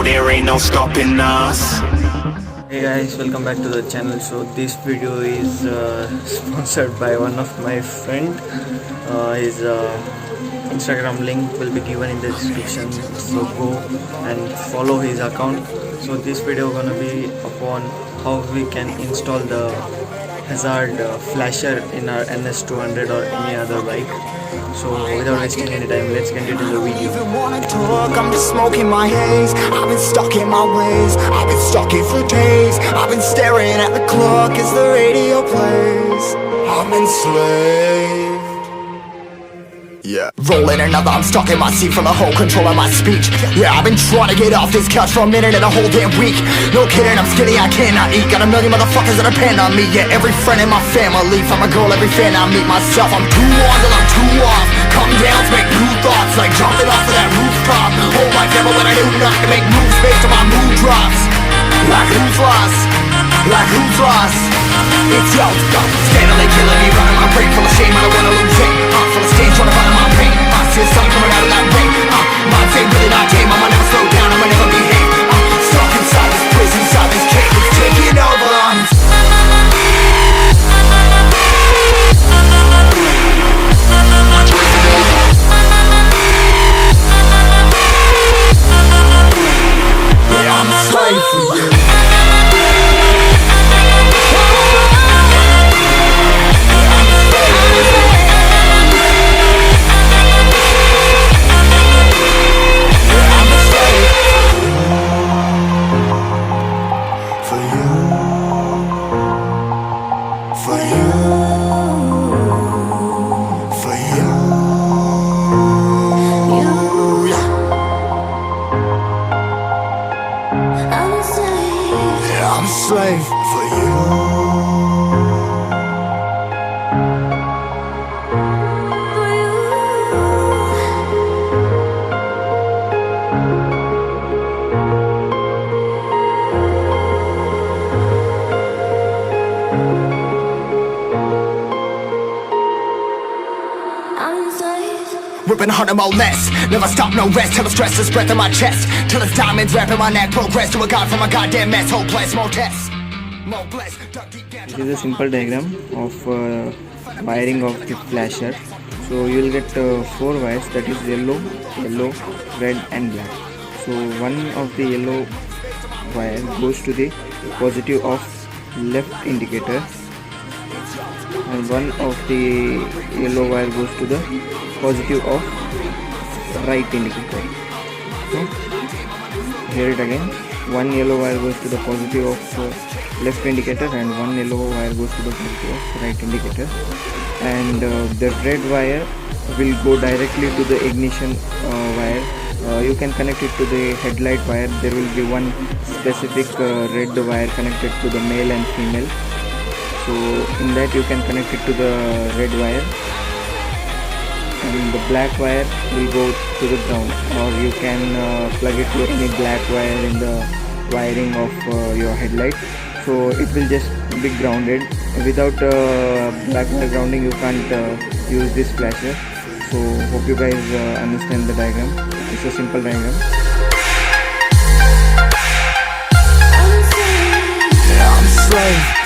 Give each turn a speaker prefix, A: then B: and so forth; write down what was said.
A: No, there ain't no stopping us.
B: Hey guys, welcome back to the channel. So this video is sponsored by one of my friend. His Instagram link will be given in the description, so go and follow his account. So this video gonna be upon how we can install the hazard flasher in our NS200 or any other bike. So without wasting any time, let's get into the video.
C: I'm just smoking my haze. I've been stuck in my ways. I've been stuck in for days. I've been staring at the clock as the radio plays. I'm enslaved. Yeah. Rolling another, I'm stuck in my seat from the whole control of my speech. Yeah, I've been trying to get off this couch for a minute and a whole damn week. No kidding, I'm skinny, I cannot eat. Got a million motherfuckers that depend on me. Yeah, every friend in my family, from a girl, every fan I meet myself. I'm too on till I'm too off. Come down to make new thoughts, like jumping off of that rooftop. Whole life never when I do nothing to make moves based on my mood drops. Like who's lost? Like who's lost? It's yo, steadily killing me, running my brain full of shame. I don't wanna lose it. Full of stage, trying to find my pain. I see the sun coming out of that rain. Minds ain't really not tame. I'ma never slow down, I'ma never behave. Stuck inside this prison, inside this cage, it's taking over. Yeah, I'm a slave for you. I'm a slave for you. Ripping harder, more less. Never stop, no rest. Till the stress is breath in my chest. Till it's diamonds wrapping my neck. Progress to a god from a goddamn mess. Hopeless, more tests. More blessed.
B: This is a simple diagram of wiring of the flasher. So you will get 4 wires, that is yellow, red and black. So one of the yellow wire goes to the positive of left indicator, and one of the yellow wire goes to the positive of right indicator. Okay. Hear it again. One yellow wire goes to the positive of left indicator, and one yellow wire goes to the positive of right indicator. And the red wire will go directly to the ignition wire. You can connect it to the headlight wire. There will be one specific red wire connected to the male and female. So in that you can connect it to the red wire, and the black wire will go to the ground, or you can plug it to any black wire in the wiring of your headlight. So it will just be grounded. Without black wire grounding you can't use this flasher. So hope you guys understand the diagram. It's a simple diagram.
C: Yeah, I'm a slave.